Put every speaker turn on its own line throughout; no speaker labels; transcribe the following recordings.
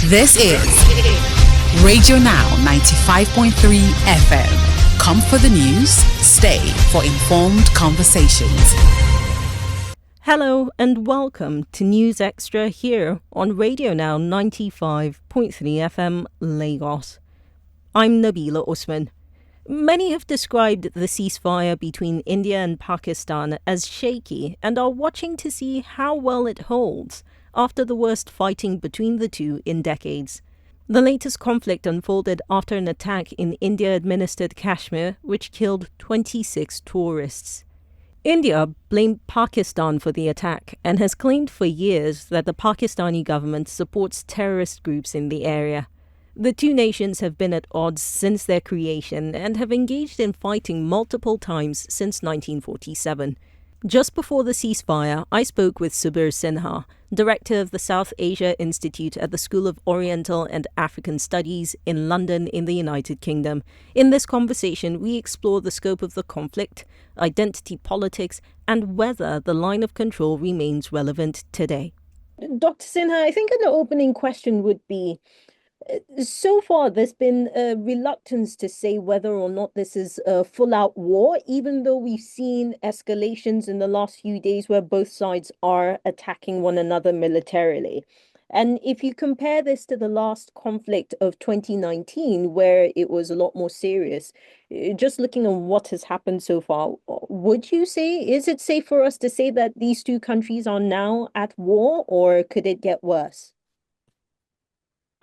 This is Radio Now 95.3 FM. Come for the news, stay for informed conversations.
Hello and welcome to News Extra here on Radio Now 95.3 FM Lagos. I'm Nabilah Usman. Many have described the ceasefire between India and Pakistan as shaky and are watching to see how well it holds after the worst fighting between the two in decades. The latest conflict unfolded after an attack in India-administered Kashmir, which killed 26 tourists. India blamed Pakistan for the attack and has claimed for years that the Pakistani government supports terrorist groups in the area. The two nations have been at odds since their creation and have engaged in fighting multiple times since 1947. Just before the ceasefire, I spoke with Subir Sinha, director of the South Asia Institute at the School of Oriental and African Studies in London in the United Kingdom. In this conversation, we explore the scope of the conflict, identity politics, and whether the line of control remains relevant today. Dr. Sinha, I think an opening question would be, so far, there's been a reluctance to say whether or not this is a full-out war, even though we've seen escalations in the last few days where both sides are attacking one another militarily. And if you compare this to the last conflict of 2019, where it was a lot more serious, just looking at what has happened so far, would you say, is it safe for us to say that these two countries are now at war, or could it get worse?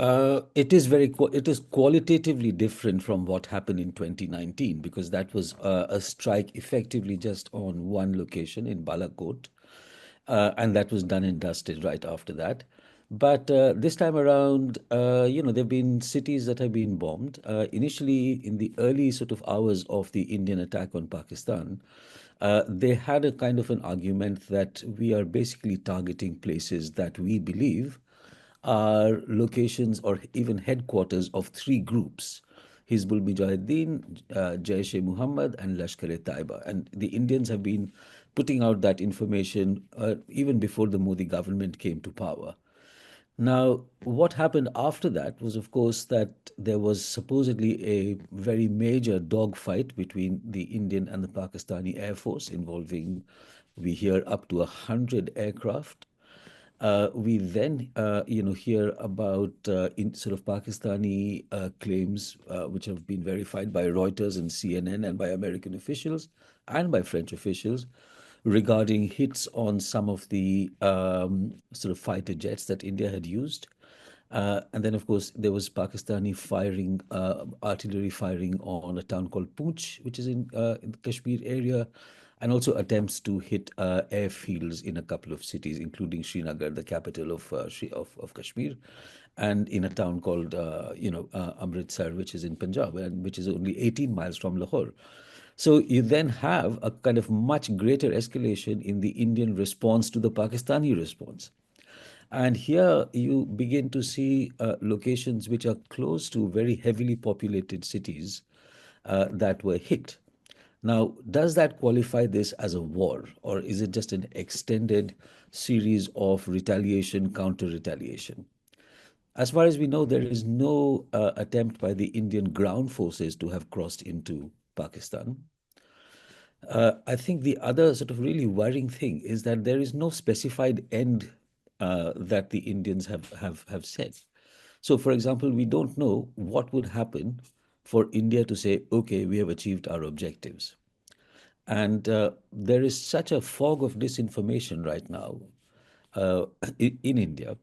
It is qualitatively different from what happened in 2019 because that was a strike effectively just on one location in Balakot, and that was done and dusted right after that. But this time around, there have been cities that have been bombed. Initially, in the early sort of hours of the Indian attack on Pakistan, they had a kind of an argument that we are basically targeting places that we believe are locations or even headquarters of three groups: Hizbul Mujahideen, Jaish-e-Muhammad, and Lashkar-e-Taiba. And the Indians have been putting out that information even before the Modi government came to power. Now, what happened after that was, of course, that there was supposedly a very major dogfight between the Indian and the Pakistani Air Force involving, we hear, up to 100 aircraft. We then, hear about in sort of Pakistani claims, which have been verified by Reuters and CNN and by American officials and by French officials, regarding hits on some of the sort of fighter jets that India had used. And then, of course, there was Pakistani firing, artillery firing on a town called Poonch, which is in the Kashmir area, and also attempts to hit airfields in a couple of cities, including Srinagar, the capital of Kashmir, and in a town called Amritsar, which is in Punjab, and which is only 18 miles from Lahore. So you then have a kind of much greater escalation in the Indian response to the Pakistani response. And here you begin to see locations which are close to very heavily populated cities that were hit. Now, does that qualify this as a war, or is it just an extended series of retaliation, counter-retaliation? As far as we know, there is no attempt by the Indian ground forces to have crossed into Pakistan. I think the other sort of really worrying thing is that there is no specified end that the Indians have said. So, for example, we don't know what would happen for India to say, okay, we have achieved our objectives. And there is such a fog of disinformation right now in India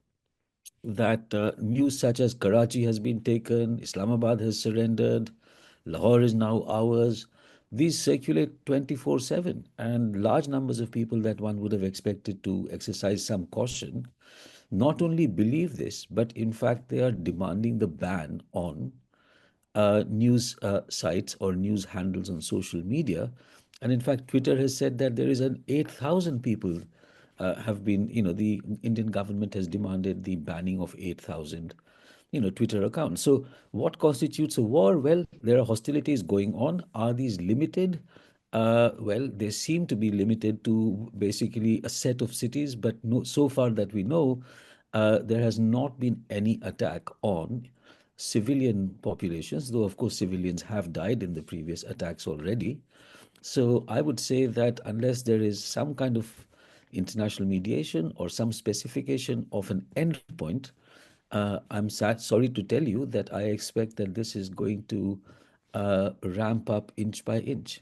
that news such as Karachi has been taken, Islamabad has surrendered, Lahore is now ours. These circulate 24/7, and large numbers of people that one would have expected to exercise some caution not only believe this, but in fact they are demanding the ban on news sites or news handles on social media. And in fact, Twitter has said that there is an 8,000 people have been, the Indian government has demanded the banning of 8,000, Twitter accounts. So what constitutes a war? Well, there are hostilities going on. Are these limited? Well, they seem to be limited to basically a set of cities, but no, so far that we know, there has not been any attack on civilian populations, though, of course, civilians have died in the previous attacks already. So I would say that unless there is some kind of international mediation or some specification of an end point, sorry to tell you that I expect that this is going to ramp up inch by inch.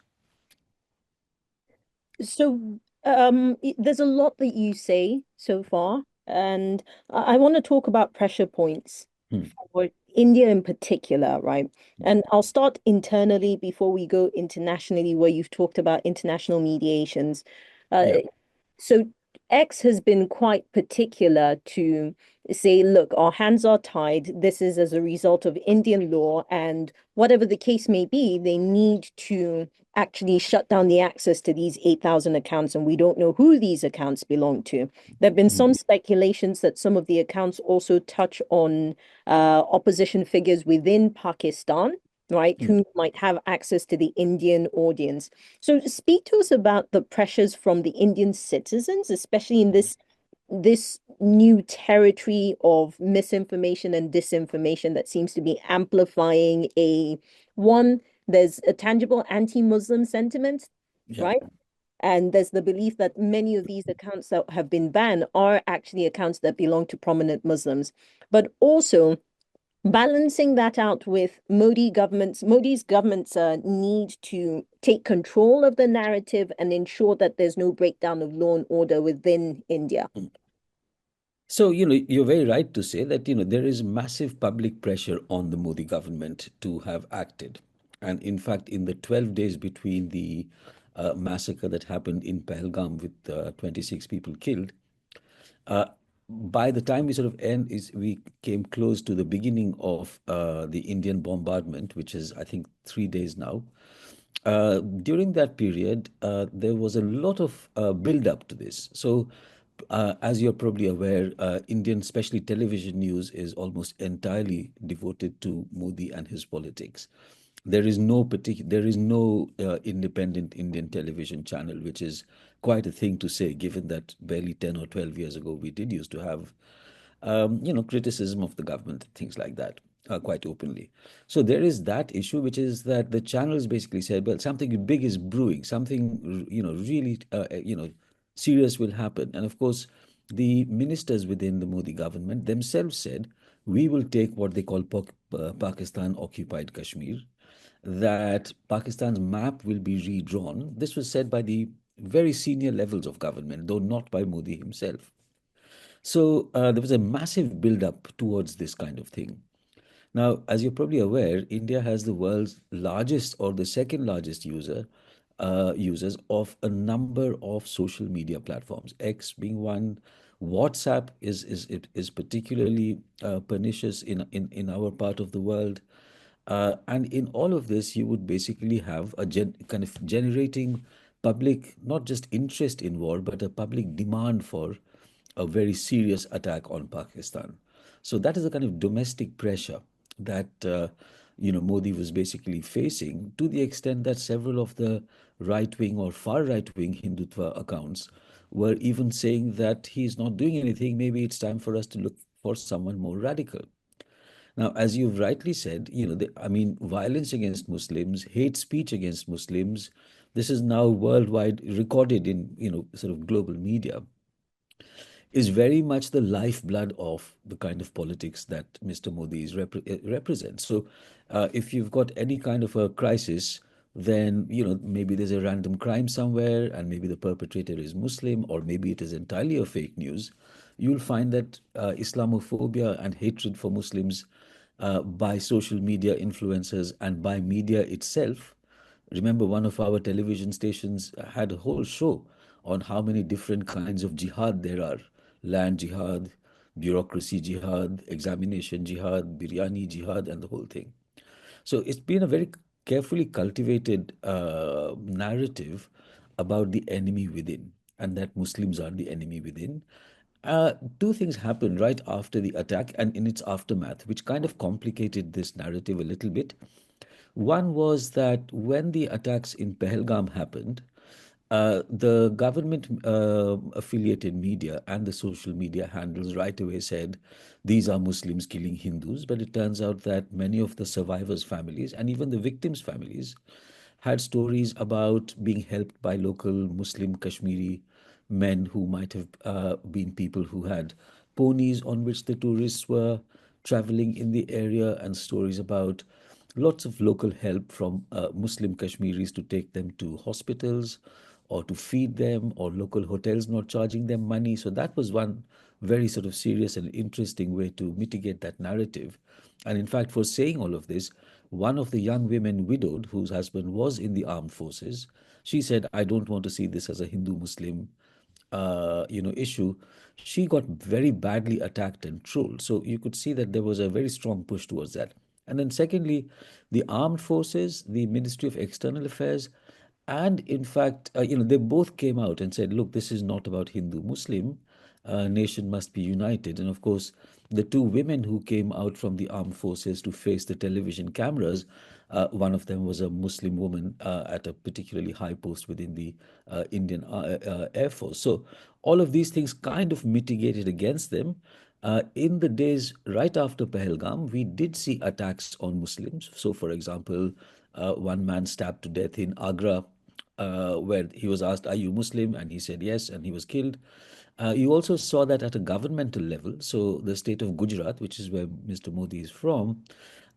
So, there's a lot that you say so far, and I want to talk about pressure points
Hmm.
for India in particular, right? And I'll start internally before we go internationally, where you've talked about international mediations.
Yeah.
Uh, so X has been quite particular to say, look, our hands are tied. This is as a result of Indian law, and whatever the case may be, they need to actually shut down the access to these 8,000 accounts, and we don't know who these accounts belong to. There have been
Hmm.
some speculations that some of the accounts also touch on opposition figures within Pakistan, right,
Hmm.
who might have access to the Indian audience. So speak to us about the pressures from the Indian citizens, especially in this new territory of misinformation and disinformation that seems to be amplifying there's a tangible anti-Muslim sentiment,
Yeah.
right? And there's the belief that many of these accounts that have been banned are actually accounts that belong to prominent Muslims. But also balancing that out with Modi's government's need to take control of the narrative and ensure that there's no breakdown of law and order within India.
So, you're very right to say that, there is massive public pressure on the Modi government to have acted. And in fact, in the 12 days between the massacre that happened in Pahalgam with 26 people killed, uh, by the time we came close to the beginning of the Indian bombardment, which is, I think, 3 days now. During that period, there was a lot of build up to this. So, as you're probably aware, Indian, especially television news, is almost entirely devoted to Modi and his politics. There is no independent Indian television channel, which is quite a thing to say, given that barely 10 or 12 years ago we did used to have criticism of the government, things like that, quite openly. So there is that issue, which is that the channels basically said, well, something big is brewing, something, really, serious will happen. And of course, the ministers within the Modi government themselves said, we will take what they call Pakistan occupied Kashmir, that Pakistan's map will be redrawn. This was said by the very senior levels of government, though not by Modi himself. So there was a massive build-up towards this kind of thing. Now, as you're probably aware, India has the world's largest or the second largest users of a number of social media platforms. X being one, WhatsApp is particularly pernicious in our part of the world. And in all of this, you would basically have a kind of generating public, not just interest in war, but a public demand for a very serious attack on Pakistan. So that is a kind of domestic pressure that Modi was basically facing, to the extent that several of the right wing or far right wing Hindutva accounts were even saying that he's not doing anything. Maybe it's time for us to look for someone more radical. Now, as you've rightly said, I mean, violence against Muslims, hate speech against Muslims, this is now worldwide recorded in, sort of global media, is very much the lifeblood of the kind of politics that Mr. Modi represents. So, if you've got any kind of a crisis, then maybe there's a random crime somewhere, and maybe the perpetrator is Muslim, or maybe it is entirely a fake news. You'll find that Islamophobia and hatred for Muslims by social media influencers and by media itself. Remember, one of our television stations had a whole show on how many different kinds of jihad there are: land jihad, bureaucracy jihad, examination jihad, biryani jihad, and the whole thing. So it's been a very carefully cultivated narrative about the enemy within, and that Muslims are the enemy within. Two things happened right after the attack and in its aftermath, which kind of complicated this narrative a little bit. One was that when the attacks in Pahalgam happened, The government affiliated media and the social media handles right away said these are Muslims killing Hindus. But it turns out that many of the survivors' families and even the victims' families had stories about being helped by local Muslim Kashmiri men who might have been people who had ponies on which the tourists were traveling in the area, and stories about lots of local help from Muslim Kashmiris to take them to hospitals or to feed them, or local hotels not charging them money. So that was one very sort of serious and interesting way to mitigate that narrative. And in fact, for saying all of this, one of the young women widowed whose husband was in the armed forces, she said, I don't want to see this as a Hindu Muslim issue. She got very badly attacked and trolled. So you could see that there was a very strong push towards that. And then secondly, the armed forces, the Ministry of External Affairs, and in fact, they both came out and said, look, this is not about Hindu Muslim. Nation must be united. And of course, the two women who came out from the armed forces to face the television cameras, one of them was a Muslim woman at a particularly high post within the Indian Air Force. So all of these things kind of mitigated against them. In the days right after Pahalgam, we did see attacks on Muslims. So, for example, one man stabbed to death in Agra, where he was asked, are you Muslim? And he said yes, and he was killed. You also saw that at a governmental level. So the state of Gujarat, which is where Mr. Modi is from,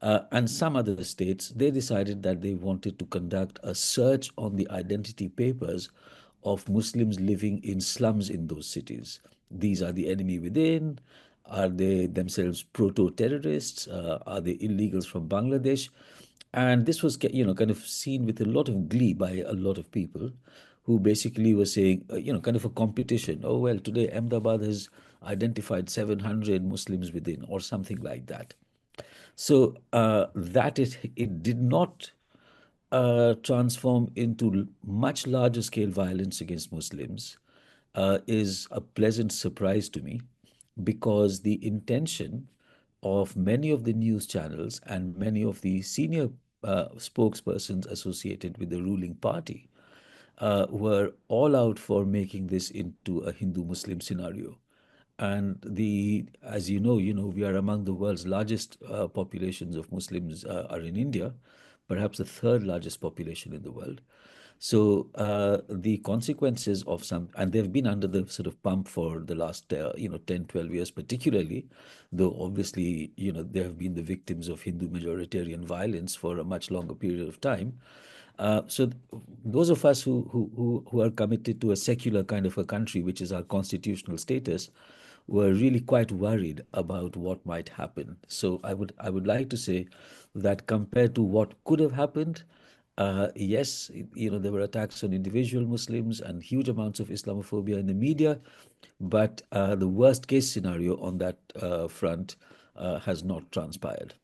and some other states, they decided that they wanted to conduct a search on the identity papers of Muslims living in slums in those cities. These are the enemy within. Are they themselves proto-terrorists? Are they illegals from Bangladesh? And this was, kind of seen with a lot of glee by a lot of people who basically were saying, kind of a competition. Oh, well, today Ahmedabad has identified 700 Muslims within, or something like that. So that it did not transform into much larger scale violence against Muslims is a pleasant surprise to me, because the intention of many of the news channels and many of the senior spokespersons associated with the ruling party were all out for making this into a Hindu-Muslim scenario. And as we are among the world's largest populations of Muslims are in India, perhaps the third largest population in the world. So the consequences of and they've been under the sort of pump for the last, 10, 12 years particularly, though obviously, they have been the victims of Hindu majoritarian violence for a much longer period of time. So those of us who are committed to a secular kind of a country, which is our constitutional status, were really quite worried about what might happen. So I would like to say that compared to what could have happened, yes, there were attacks on individual Muslims and huge amounts of Islamophobia in the media, but the worst case scenario on that front has not transpired.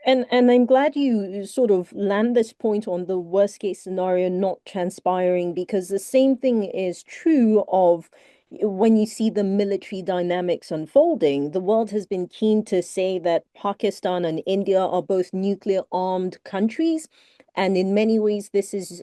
And I'm glad you sort of land this point on the worst case scenario not transpiring, because the same thing is true of when you see the military dynamics unfolding. The world has been keen to say that Pakistan and India are both nuclear armed countries, and in many ways this is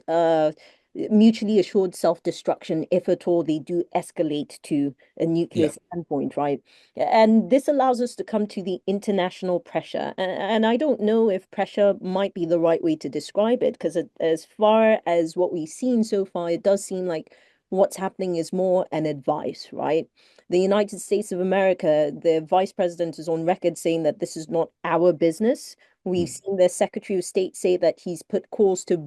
mutually assured self-destruction if at all they do escalate to a nuclear
Yeah.
standpoint, right? And this allows us to come to the international pressure. And I don't know if pressure might be the right way to describe it, because as far as what we've seen so far, it does seem like what's happening is more an advice, right? The United States of America, the vice president is on record saying that this is not our business. We've
Mm.
seen the Secretary of State say that he's put calls to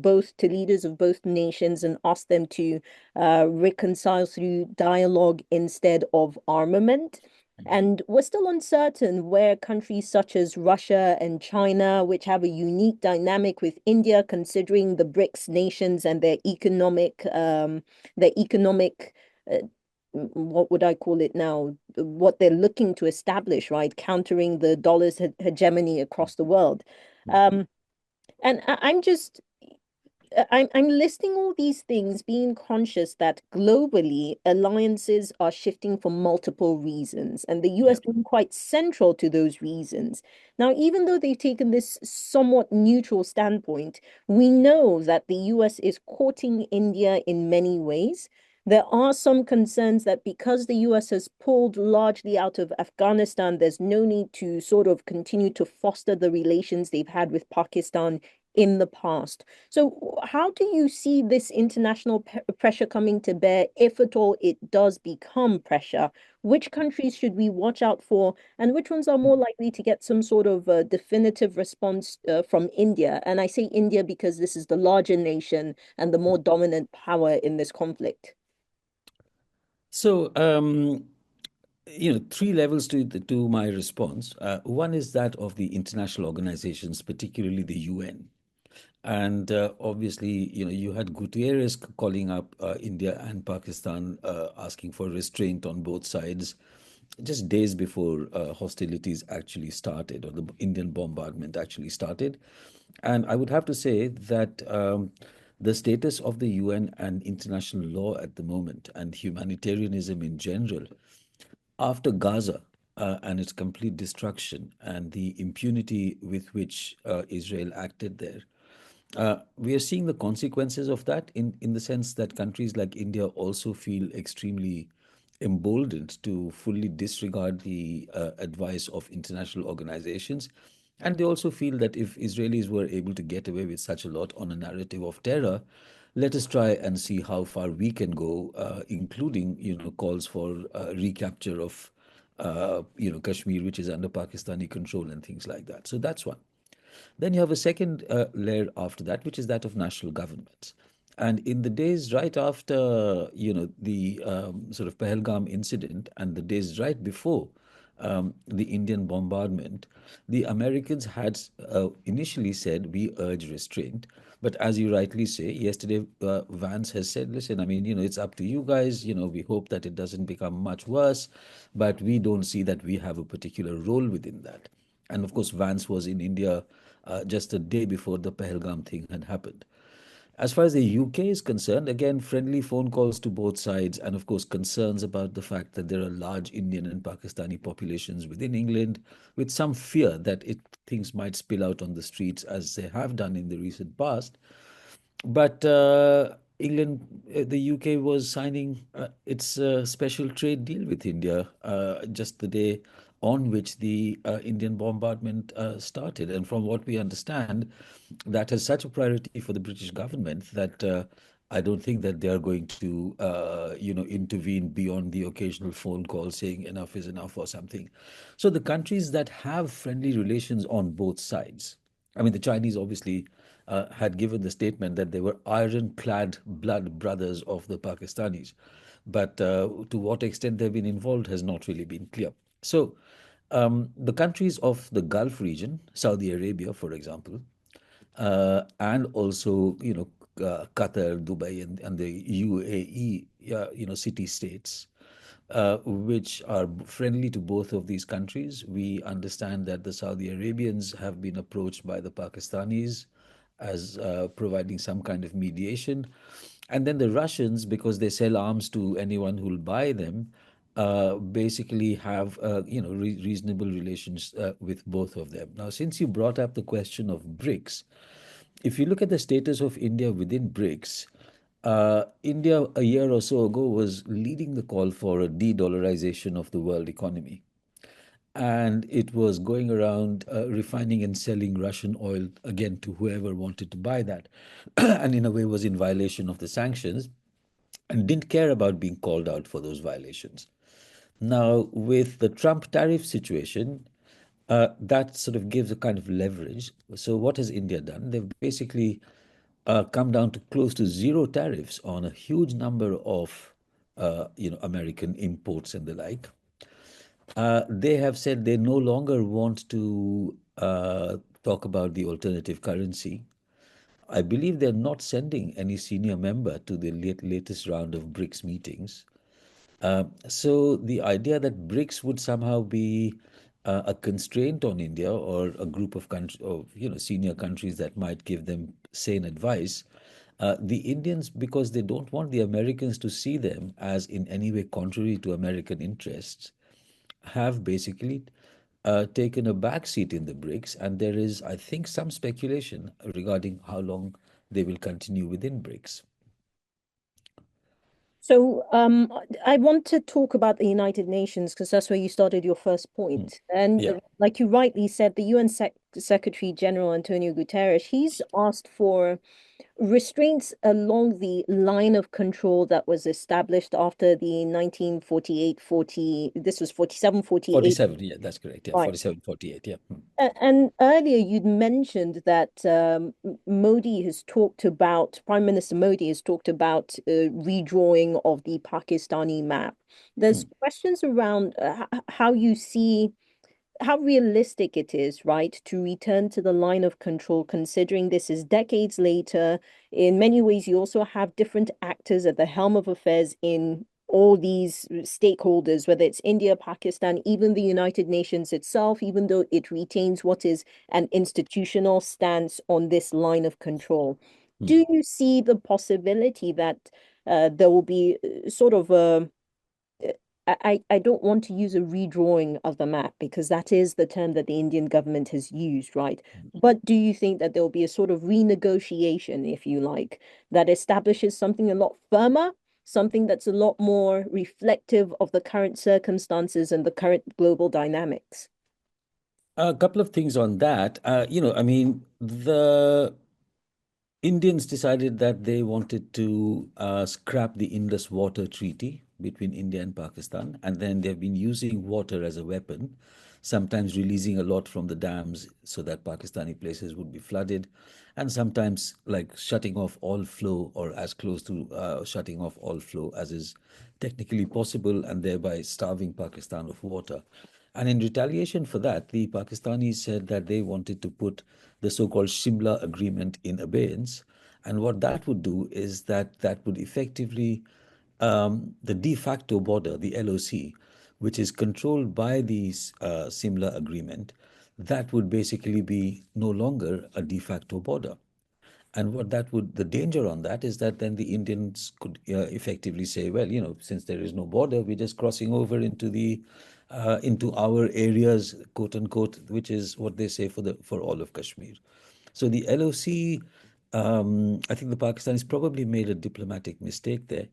leaders of both nations and asked them to reconcile through dialogue instead of armament. And we're still uncertain where countries such as Russia and China, which have a unique dynamic with India, considering the BRICS nations and their economic, uh, what would I call it now? What they're looking to establish, right? Countering the dollar's hegemony across the world.
Mm.
Um, and I'm just I'm listing all these things, being conscious that globally alliances are shifting for multiple reasons, and the
Yeah.
US being quite central to those reasons. Now, even though they've taken this somewhat neutral standpoint, we know that the US is courting India in many ways. There are some concerns that because the US has pulled largely out of Afghanistan, there's no need to sort of continue to foster the relations they've had with Pakistan in the past. So, how do you see this international pressure coming to bear, if at all it does become pressure? Which countries should we watch out for, and which ones are more likely to get some sort of definitive response from India? And I say India because this is the larger nation and the more dominant power in this conflict.
So, three levels to my response. One is that of the international organizations, particularly the UN. And obviously, you had Gutierrez calling up India and Pakistan, asking for restraint on both sides, just days before hostilities actually started, or the Indian bombardment actually started. And I would have to say that the status of the UN and international law at the moment, and humanitarianism in general, after Gaza and its complete destruction and the impunity with which Israel acted there, we are seeing the consequences of that in the sense that countries like India also feel extremely emboldened to fully disregard the advice of international organizations. And they also feel that if Israelis were able to get away with such a lot on a narrative of terror, let us try and see how far we can go, including, calls for recapture of, Kashmir, which is under Pakistani control and things like that. So that's one. Then you have a second layer after that, which is that of national governments. And in the days right after, the sort of Pahalgam incident and the days right before the Indian bombardment, the Americans had initially said, we urge restraint. But as you rightly say, yesterday Vance has said, listen, I mean, it's up to you guys. We hope that it doesn't become much worse, but we don't see that we have a particular role within that. And of course, Vance was in India just a day before the Pahalgam thing had happened. As far as the UK is concerned, again, friendly phone calls to both sides, and of course, concerns about the fact that there are large Indian and Pakistani populations within England, with some fear that things might spill out on the streets as they have done in the recent past. But the UK was signing its special trade deal with India just the day on which the Indian bombardment started. And from what we understand, that has such a priority for the British government that I don't think that they are going to, intervene beyond the occasional phone call saying enough is enough or something. So the countries that have friendly relations on both sides, I mean, the Chinese obviously had given the statement that they were ironclad blood brothers of the Pakistanis. But to what extent they've been involved has not really been clear. So the countries of the Gulf region, Saudi Arabia, for example, and also, Qatar, Dubai, and the UAE, city states, which are friendly to both of these countries. We understand that the Saudi Arabians have been approached by the Pakistanis as providing some kind of mediation. And then the Russians, because they sell arms to anyone who'll buy them, basically have reasonable relations with both of them. Now, since you brought up the question of BRICS, if you look at the status of India within BRICS, India a year or so ago was leading the call for a de-dollarization of the world economy. And it was going around refining and selling Russian oil again to whoever wanted to buy that, and in a way was in violation of the sanctions and didn't care about being called out for those violations. Now, with the Trump tariff situation, that sort of gives a kind of leverage. So, what has India done? They've basically come down to close to zero tariffs on a huge number of, American imports and the like. They have said they no longer want to talk about the alternative currency. I believe they're not sending any senior member to the latest round of BRICS meetings. So the idea that BRICS would somehow be a constraint on India or a group of countries, of senior countries that might give them sane advice, The Indians, because they don't want the Americans to see them as in any way contrary to American interests, have basically taken a back seat in the BRICS, and there is, I think, some speculation regarding how long they will continue within BRICS.
So, I want to talk about the United Nations because that's where you started your first
Hmm.
point. And
Yeah,
like you rightly said, the UN Secretary General Antonio Guterres, he's asked for restraints along the line of control that was established after the 1948-40, this was 47-48.
47. Yeah, that's correct. Yeah, 47, 48. Yeah. Hmm.
And earlier you'd mentioned that Prime Minister Modi has talked about redrawing of the Pakistani map.
Hmm.
There's questions around how you see how realistic it is, right, to return to the line of control, considering this is decades later. In many ways, you also have different actors at the helm of affairs in all these stakeholders, whether it's India, Pakistan, even the United Nations itself, even though it retains what is an institutional stance on this line of control.
Hmm.
Do you see the possibility that there will be sort of a I don't want to use a redrawing of the map because that is the term that the Indian government has used, right? But do you think that there will be a sort of renegotiation, if you like, that establishes something a lot firmer, something that's a lot more reflective of the current circumstances and the current global dynamics?
A couple of things on that. I mean, the Indians decided that they wanted to scrap the Indus Water Treaty between India and Pakistan, and then they've been using water as a weapon, sometimes releasing a lot from the dams so that Pakistani places would be flooded, and sometimes like shutting off all flow or as close to shutting off all flow as is technically possible, and thereby starving Pakistan of water. And in retaliation for that, the Pakistanis said that they wanted to put the so-called Shimla Agreement in abeyance. And what that would do is that that would effectively, the de facto border, the LOC, which is controlled by the Simla Agreement, that would basically be no longer a de facto border. And what that would, the danger on that is that then the Indians could effectively say, well, since there is no border, we're just crossing over into our areas, quote unquote, which is what they say for all of Kashmir. So the LOC, I think the Pakistanis probably made a diplomatic mistake there,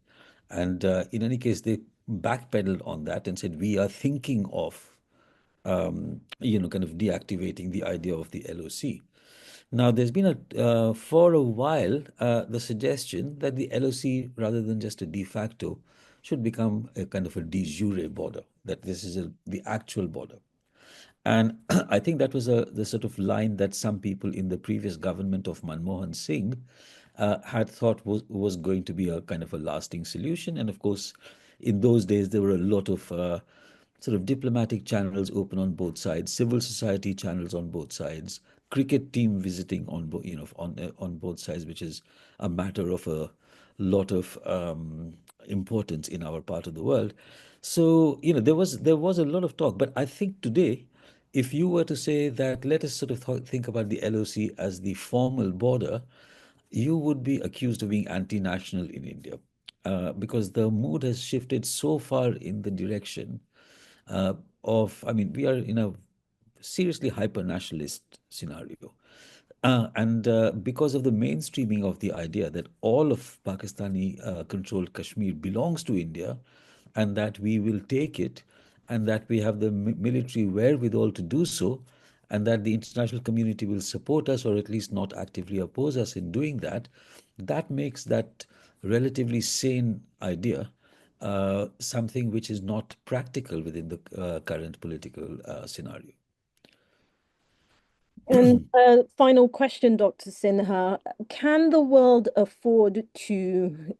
and in any case, they backpedaled on that and said we are thinking of kind of deactivating the idea of the LOC. Now, there's been for a while, the suggestion that the LOC, rather than just a de facto, should become a kind of a de jure border, that this is the actual border. And I think that was the sort of line that some people in the previous government of Manmohan Singh had thought was going to be a kind of a lasting solution. And of course, in those days, there were a lot of sort of diplomatic channels open on both sides, civil society channels on both sides, cricket team visiting on both sides, which is a matter of a lot of importance in our part of the world. So there was a lot of talk, but I think today, if you were to say that, let us sort of think about the LOC as the formal border, you would be accused of being anti-national in India, because the mood has shifted so far in the direction I mean, we are in a seriously hyper-nationalist scenario. And because of the mainstreaming of the idea that all of Pakistani controlled Kashmir belongs to India and that we will take it and that we have the military wherewithal to do so and that the international community will support us or at least not actively oppose us in doing that, that makes that relatively sane idea something which is not practical within the current political scenario.
And final question, Dr. Sinha. Can the world afford to,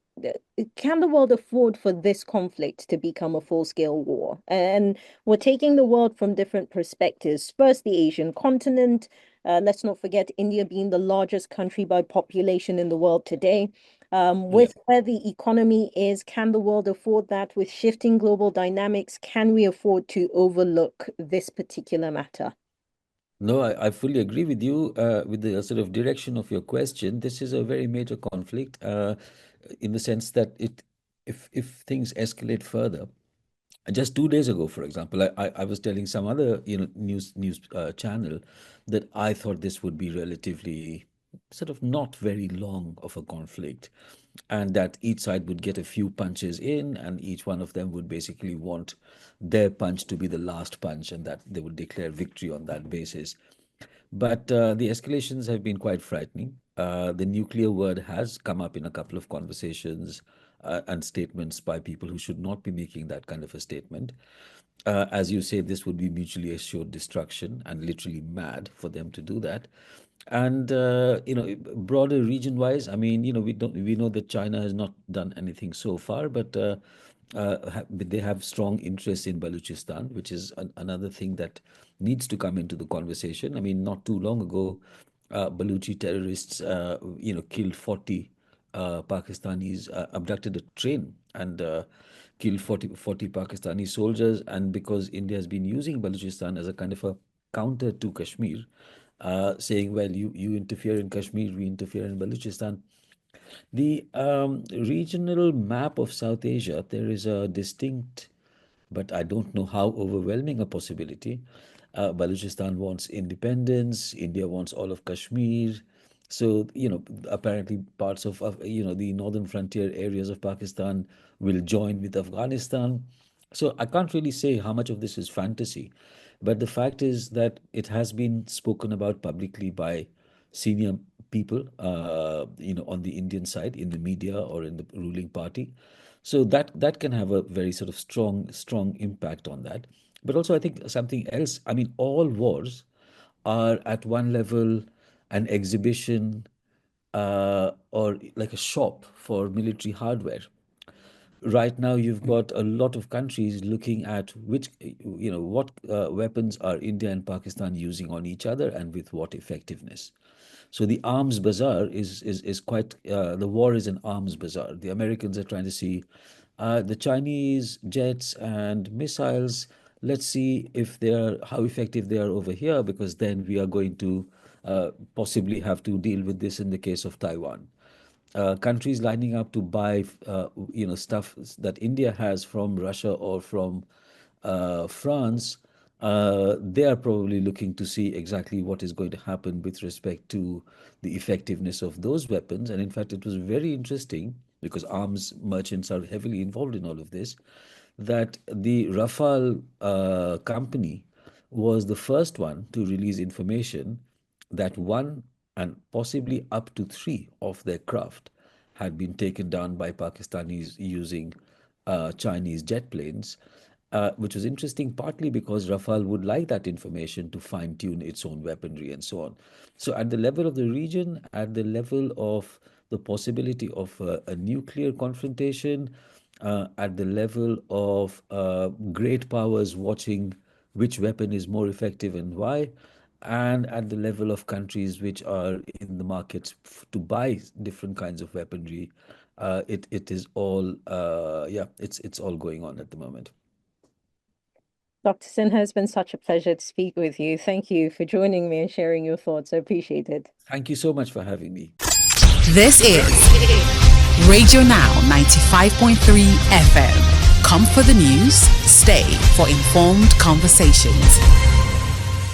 can the world afford for this conflict to become a full-scale war? And we're taking the world from different perspectives. First, the Asian continent. Let's not forget India being the largest country by population in the world today.
Yeah.
With where the economy is, can the world afford that? With shifting global dynamics, can we afford to overlook this particular matter?
No, I fully agree with you with the sort of direction of your question. This is a very major conflict in the sense that if things escalate further, just 2 days ago, for example, I was telling some other news channel that I thought this would be relatively sort of not very long of a conflict, and that each side would get a few punches in, and each one of them would basically want their punch to be the last punch, and that they would declare victory on that basis. But the escalations have been quite frightening. The nuclear word has come up in a couple of conversations and statements by people who should not be making that kind of a statement. As you say, this would be mutually assured destruction and literally mad for them to do that. And broader region-wise, I mean, we know that China has not done anything so far, but they have strong interest in Balochistan, which is another thing that needs to come into the conversation. I mean, not too long ago, Baluchi terrorists, killed 40 Pakistanis, abducted a train and killed 40 Pakistani soldiers. And because India has been using Balochistan as a kind of a counter to Kashmir, saying, well, you interfere in Kashmir, we interfere in Balochistan. The regional map of South Asia, there is a distinct, but I don't know how overwhelming a possibility. Balochistan wants independence, India wants all of Kashmir. So, apparently parts of, the northern frontier areas of Pakistan will join with Afghanistan. So I can't really say how much of this is fantasy, but the fact is that it has been spoken about publicly by senior people, on the Indian side, in the media or in the ruling party. So that can have a very sort of strong impact on that. But also, I think something else. I mean, all wars are at one level an exhibition or like a shop for military hardware. Right now, you've got a lot of countries looking at what weapons are India and Pakistan using on each other and with what effectiveness. So the arms bazaar is quite, the war is an arms bazaar. The Americans are trying to see the Chinese jets and missiles. Let's see if how effective they are over here, because then we are going to possibly have to deal with this in the case of Taiwan. Countries lining up to buy, stuff that India has from Russia or from France. They are probably looking to see exactly what is going to happen with respect to the effectiveness of those weapons. And in fact, it was very interesting because arms merchants are heavily involved in all of this, that the Rafale company was the first one to release information that one and possibly up to three of their craft had been taken down by Pakistanis using Chinese jet planes, which was interesting partly because Rafale would like that information to fine tune its own weaponry and so on. So, at the level of the region, at the level of the possibility of a nuclear confrontation, at the level of great powers watching which weapon is more effective and why, and at the level of countries which are in the markets to buy different kinds of weaponry, it is all it's all going on at the moment.
Dr. Sinha, it's been such a pleasure to speak with you. Thank you for joining me and sharing your thoughts. I appreciate it.
Thank you so much for having me.
This is Radio Now 95.3 FM. Come for the news, stay for informed conversations.